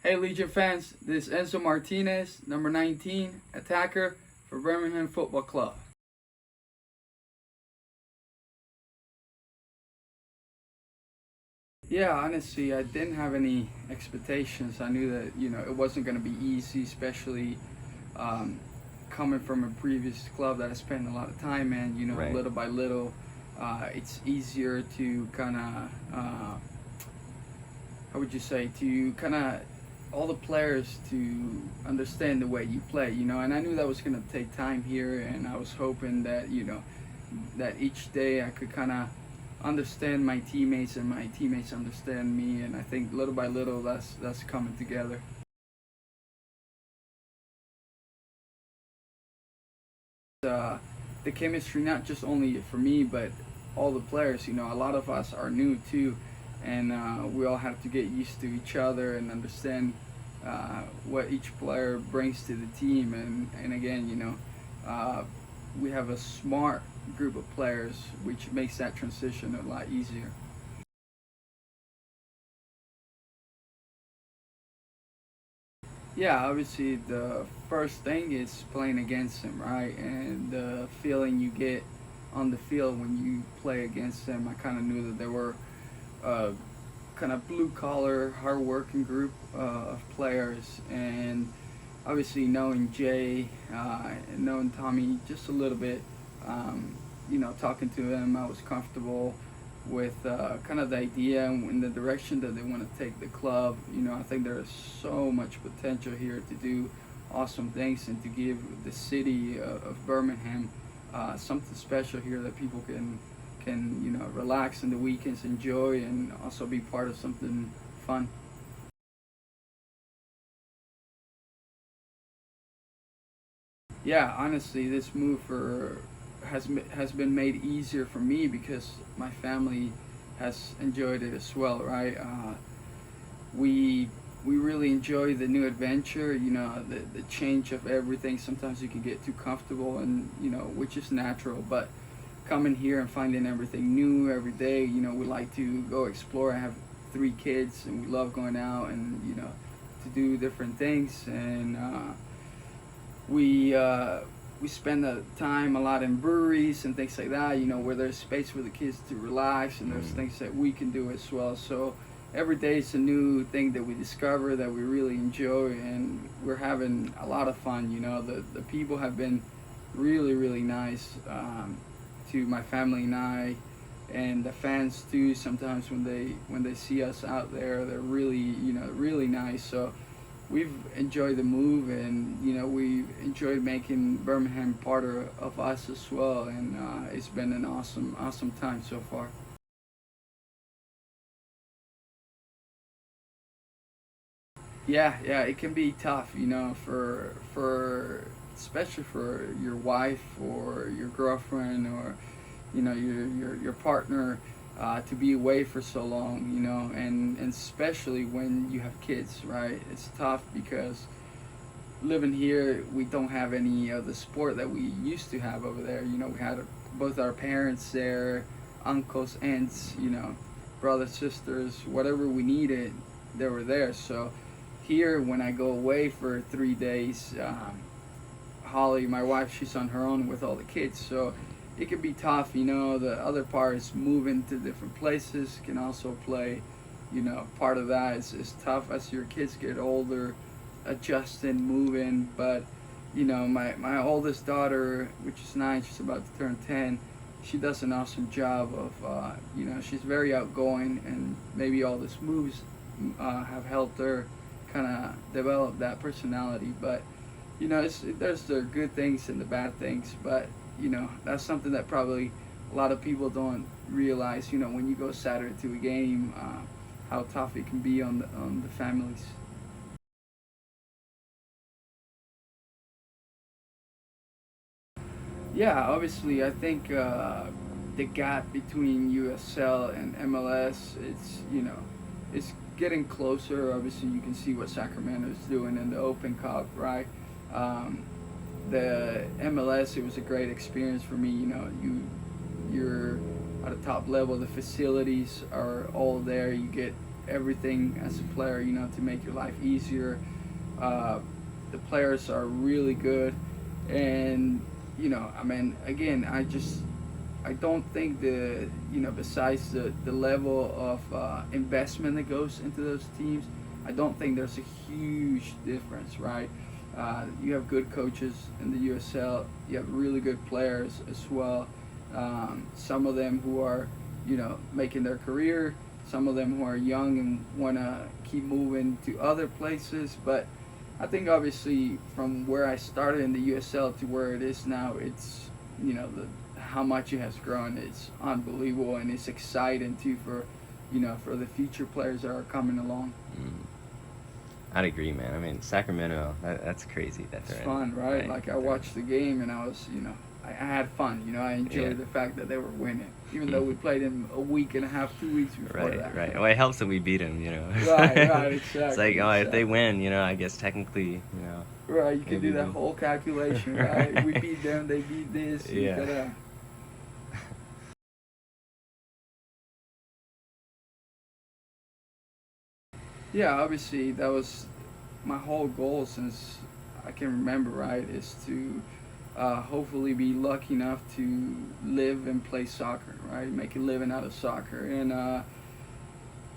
Hey Legion fans, this is Enzo Martinez, number 19, attacker for Birmingham Football Club. Yeah, honestly, I didn't have any expectations. I knew that, it wasn't going to be easy, especially um, coming from a previous club that I spent a lot of time in, Right. little by little. It's easier to kind of, how would you say, to kind of all the players to understand the way you play, and I knew that was going to take time here, and I was hoping that, that each day I could kind of understand my teammates and my teammates understand me, and I think little by little that's coming together. Uh, the chemistry, not just only for me, but all the players, a lot of us are new too, and we all have to get used to each other and understand what each player brings to the team. And again, we have a smart group of players, which makes that transition a lot easier. Yeah, obviously the first thing is playing against him, right? And the feeling you get on the field when you play against them, I kind of knew that they were a kind of blue collar, hard working group of players. And obviously knowing Jay and knowing Tommy just a little bit, talking to them, I was comfortable with kind of the idea and the direction that they want to take the club. I think there's so much potential here to do awesome things and to give the city of Birmingham something special here that people can relax in the weekends, enjoy, and also be part of something fun. Yeah, honestly, this move has been made easier for me because my family has enjoyed it as well, right? We we really enjoy the new adventure. The change of everything. Sometimes you can get too comfortable, and which is natural, but coming here and finding everything new every day. We like to go explore. I have 3 kids, and we love going out and to do different things, and we spend the time a lot in breweries and things like that, where there's space for the kids to relax, and there's things that we can do as well. So every day it's a new thing that we discover that we really enjoy, and we're having a lot of fun. The people have been really, really nice to my family and I, and the fans too. Sometimes when they see us out there, they're really really nice. So we've enjoyed the move, and we've enjoyed making Birmingham part of us as well, and it's been an awesome time so far. Yeah, it can be tough, for especially for your wife or your girlfriend, or your partner, to be away for so long, and especially when you have kids, right? It's tough because living here, we don't have any of the sport that we used to have over there. We had both our parents there, uncles, aunts, brothers, sisters, whatever we needed, they were there. So here, when I go away for 3 days, Holly, my wife, she's on her own with all the kids, so it can be tough. The other part is moving to different places can also play. Part of that is tough as your kids get older, adjusting, moving. But my oldest daughter, which is 9, she's about to turn 10. She does an awesome job of she's very outgoing, and maybe all these moves have helped her kind of develop that personality. But there's the good things and the bad things, but that's something that probably a lot of people don't realize. When you go Saturday to a game, how tough it can be on the families. Yeah, obviously, I think the gap between USL and MLS, it's getting closer. Obviously, you can see what Sacramento is doing in the Open Cup, right? Um, the MLS, it was a great experience for me. You're at a top level. The facilities are all there. You get everything as a player, to make your life easier. Uh, the players are really good, and I mean, again, I don't think besides the level of investment that goes into those teams, I don't think there's a huge difference, right? You have good coaches in the USL. You have really good players as well. Some of them who are, making their career. Some of them who are young and want to keep moving to other places. But I think obviously from where I started in the USL to where it is now, it's how much it has grown. It's unbelievable, and it's exciting too for the future players that are coming along. Mm. I'd agree, man. I mean, Sacramento, that's crazy. It's fun, right? Like I watched the game and I was, I had fun. I enjoyed the fact that they were winning, even though we played them a week and a half, 2 weeks before that. Right. Well, it helps that we beat them, Right, exactly. It's like, if they win, I guess technically, Right, you can do that whole calculation, right? We beat them, they beat this. Yeah. Yeah, obviously that was my whole goal since I can remember, right? Is to hopefully be lucky enough to live and play soccer, right? Make a living out of soccer. And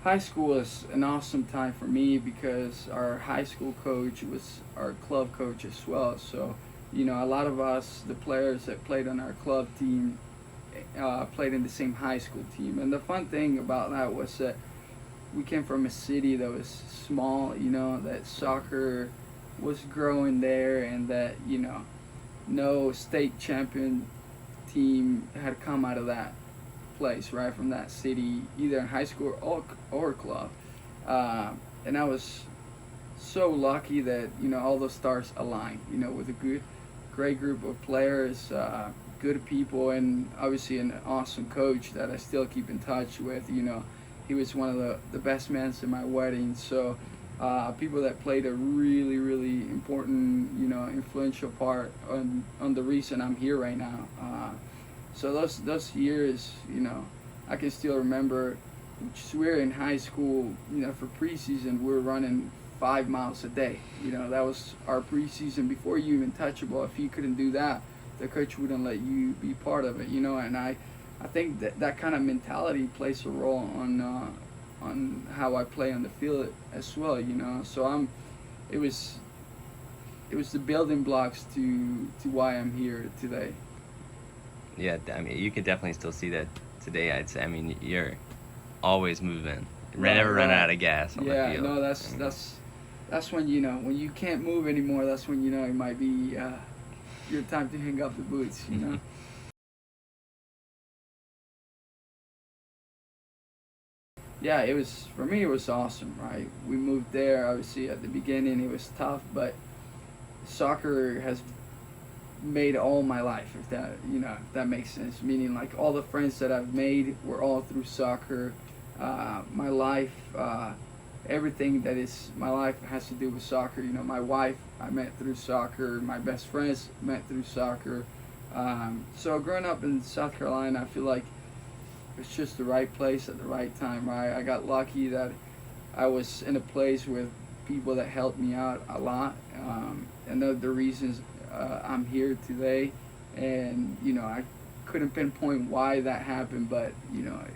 high school was an awesome time for me because our high school coach was our club coach as well. So, a lot of us, the players that played on our club team, played in the same high school team. And the fun thing about that was that we came from a city that was small, that soccer was growing there, and that, no state champion team had come out of that place, right, from that city, either in high school or club. And I was so lucky that, all those stars aligned, with a great group of players, good people, and obviously an awesome coach that I still keep in touch with. He was one of the best men in my wedding. So people that played a really, really important, influential part on the reason I'm here right now. So those years, I can still remember. We were in high school, for preseason, we were running 5 miles a day. That was our preseason before you even touch a ball. If you couldn't do that, the coach wouldn't let you be part of it. And I think that kind of mentality plays a role on how I play on the field as well. So it was the building blocks to why I'm here today. Yeah, I mean, you can definitely still see that today, I'd say. I mean, you're always moving. Never running out of gas on the field. Yeah, no, that's when, when you can't move anymore, that's when, it might be your time to hang up the boots, Yeah, for me it was awesome, right? We moved there, obviously at the beginning it was tough, but soccer has made all my life, if that makes sense. Meaning, like, all the friends that I've made were all through soccer. My life, everything that is my life has to do with soccer. My wife I met through soccer. My best friends met through soccer. So growing up in South Carolina, I feel like it's just the right place at the right time, right? I got lucky that I was in a place with people that helped me out a lot, and the reasons I'm here today. And I couldn't pinpoint why that happened, but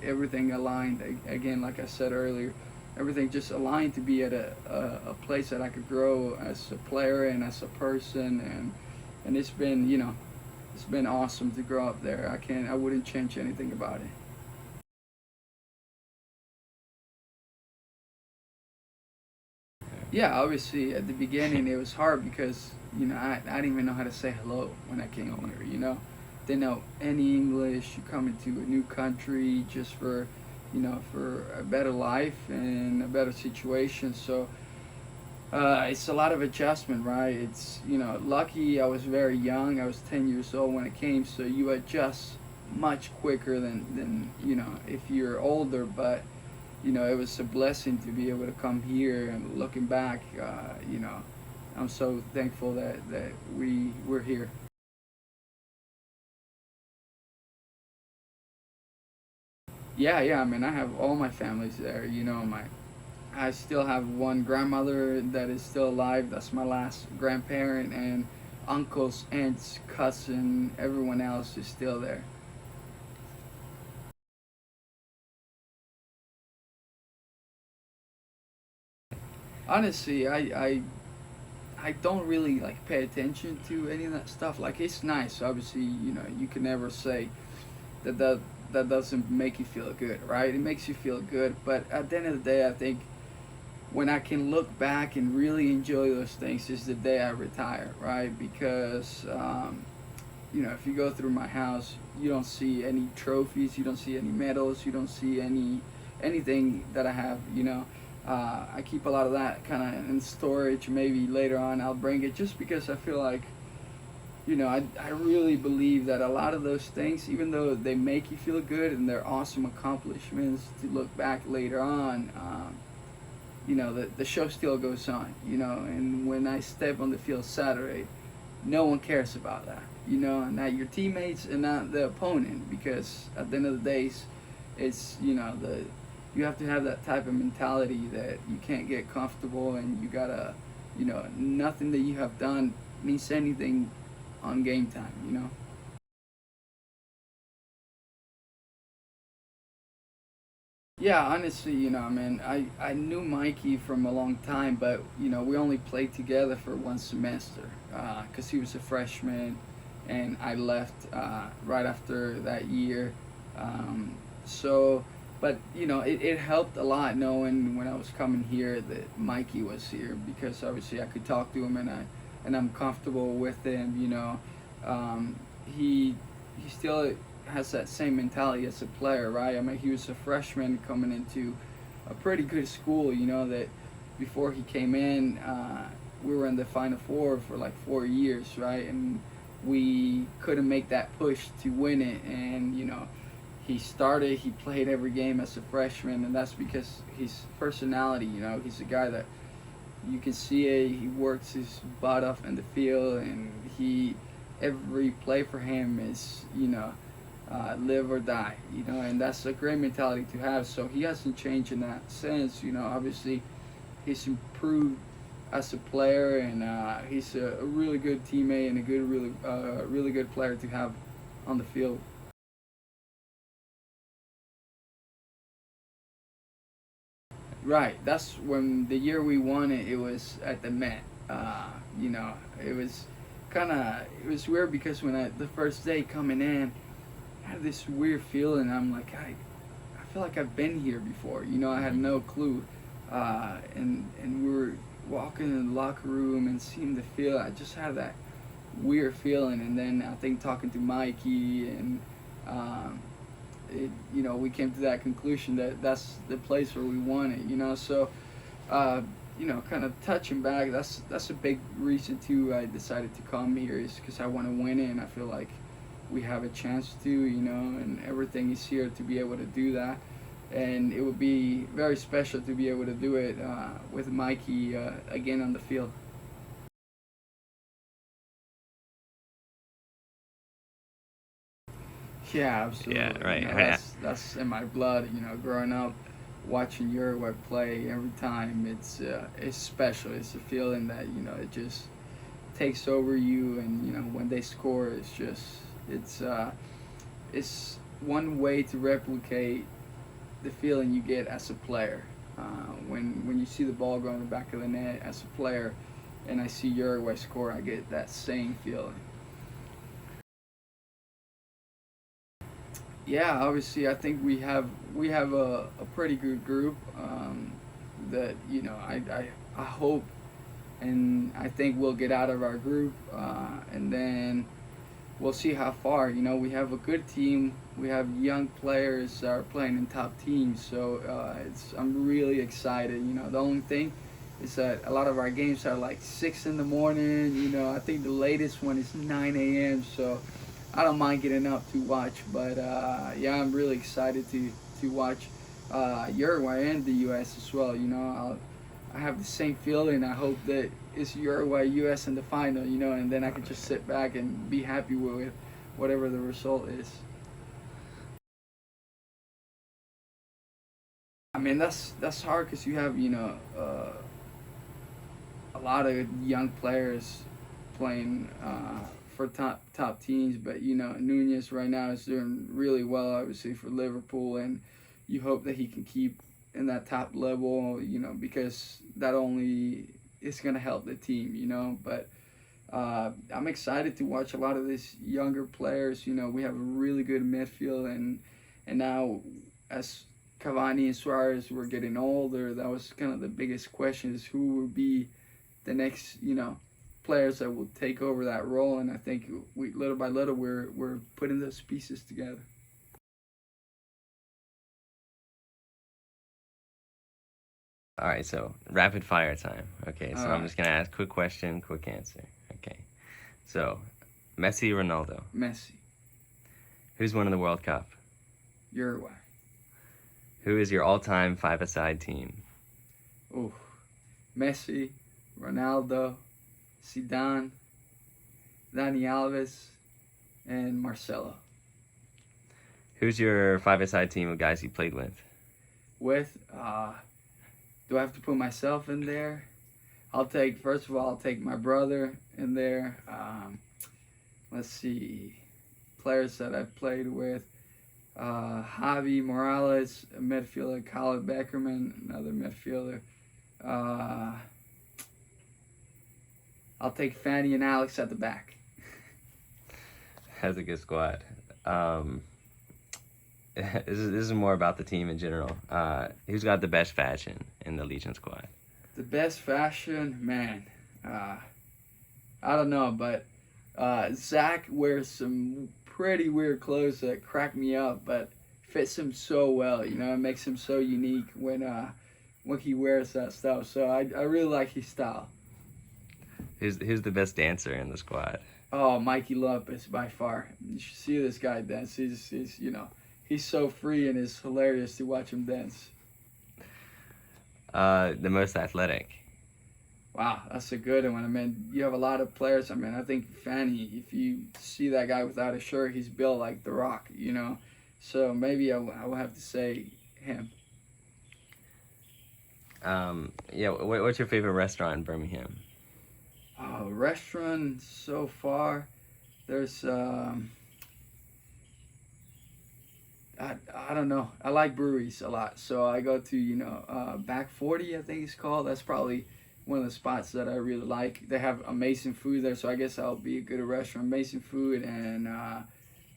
everything aligned. Again, like I said earlier, everything just aligned to be at a place that I could grow as a player and as a person, and it's been awesome to grow up there. I wouldn't change anything about it. Yeah, obviously at the beginning it was hard because I didn't even know how to say hello when I came here. Didn't know any English. You come into a new country just for a better life and a better situation. So it's a lot of adjustment, right? It's lucky I was very young. I was 10 years old when I came, so you adjust much quicker than if you're older. But it was a blessing to be able to come here. And looking back, I'm so thankful that we're here. Yeah. I mean, I have all my families there. My I still have one grandmother that is still alive. That's my last grandparent, and uncles, aunts, cousin, everyone else is still there. Honestly, I don't really like pay attention to any of that stuff. Like it's nice, obviously, you can never say that that doesn't make you feel good, right? It makes you feel good, but at the end of the day, I think when I can look back and really enjoy those things is the day I retire, right? Because if you go through my house, you don't see any trophies, you don't see any medals, you don't see anything that I have. I keep a lot of that kind of in storage. Maybe later on I'll bring it, just because I feel like I really believe that a lot of those things, even though they make you feel good and they're awesome accomplishments to look back later on, the show still goes on, and when I step on the field Saturday, no one cares about that, not your teammates and not the opponent, because at the end of the day, it's, you have to have that type of mentality that you can't get comfortable, and you gotta, nothing that you have done means anything on game time. Yeah, honestly, man, I knew Mikey from a long time, but we only played together for one semester, because he was a freshman, and I left right after that year. So, but it helped a lot knowing when I was coming here that Mikey was here, because obviously I could talk to him, and I'm comfortable with him. He still has that same mentality as a player, right? I mean, he was a freshman coming into a pretty good school, that before he came in, we were in the Final Four for like 4 years, right? And we couldn't make that push to win it. And, he played every game as a freshman, and that's because his personality, he's a guy that you can see it. He works his butt off in the field, and every play for him is, live or die, and that's a great mentality to have. So he hasn't changed in that sense. Obviously, he's improved as a player, and he's a really good teammate and a really good player to have on the field. Right. That's when the year we won it. It was at the Met. It was it was weird, because when the first day coming in, I had this weird feeling. I'm like, I feel like I've been here before. I had no clue. And we were walking in the locker room and seeing the field. I just had that weird feeling. And then I think talking to Mikey, and we came to that conclusion that that's the place where we want it. So kind of touching back, that's a big reason too. I decided to come here is because I want to win it, and I feel like we have a chance to, and everything is here to be able to do that. And it would be very special to be able to do it with Mikey again on the field. Yeah, absolutely. Yeah, right. That's in my blood. Growing up, watching Uruguay play every time, it's special. It's a feeling that it just takes over you, and when they score, it's one way to replicate the feeling you get as a player. When you see the ball go in the back of the net as a player, and I see Uruguay score, I get that same feeling. Yeah, obviously, I think we have a pretty good group, that I hope, and I think we'll get out of our group, and then we'll see how far. We have a good team. We have young players that are playing in top teams, so I'm really excited. The only thing is that a lot of our games are like 6 in the morning. I think the latest one is 9 a.m. So I don't mind getting up to watch, but yeah, I'm really excited to watch Uruguay and the U.S. as well. I have the same feeling. I hope that it's Uruguay, U.S. in the final. And then I can just sit back and be happy with whatever the result is. mean, that's hard because you have a lot of young players playing for top teams, but Nunez right now is doing really well, obviously for Liverpool, and you hope that he can keep in that top level, because that only is going to help the team, But I'm excited to watch a lot of these younger players. We have a really good midfield, and now as Cavani and Suarez were getting older, that was kind of the biggest question: is who will be the next, players that will take over that role. And I think we little by little we're putting those pieces together. All right, so rapid fire time. Okay, so All I'm right. just gonna ask quick question, quick answer. Okay, so Messi, Ronaldo, Messi, who's winning the World Cup? Uruguay. Who is your all-time five-a-side team? Oh, Messi, Ronaldo, Zidane, Dani Alves, and Marcelo. Who's your five-a-side team of guys you played with? Do I have to put myself in there? First of all, I'll take my brother in there. Let's see, players that I've played with. Javi Morales, a midfielder. Khaled Beckerman, another midfielder. I'll take Fanny and Alex at the back. That's a good squad. This is more about the team in general. Who's got the best fashion in the Legion squad? The best fashion, man. I don't know, but Zach wears some pretty weird clothes that crack me up, but fits him so well. It makes him so unique when he wears that stuff. So I really like his style. Who's the best dancer in the squad? Oh, Mikey Lopez by far. You should see this guy dance. He's so free, and it's hilarious to watch him dance. The most athletic. Wow, that's a good one. I mean, you have a lot of players. I mean, I think Fanny, if you see that guy without a shirt, he's built like The Rock, So maybe I will have to say him. Yeah, what's your favorite restaurant in Birmingham? Oh, restaurant so far. There's I don't know. I like breweries a lot, so I go to Back 40, I think it's called. That's probably one of the spots that I really like. They have amazing food there, so I guess I'll be a good restaurant. Amazing food and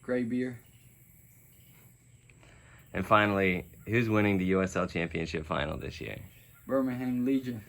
great beer. And finally, who's winning the USL Championship final this year? Birmingham Legion.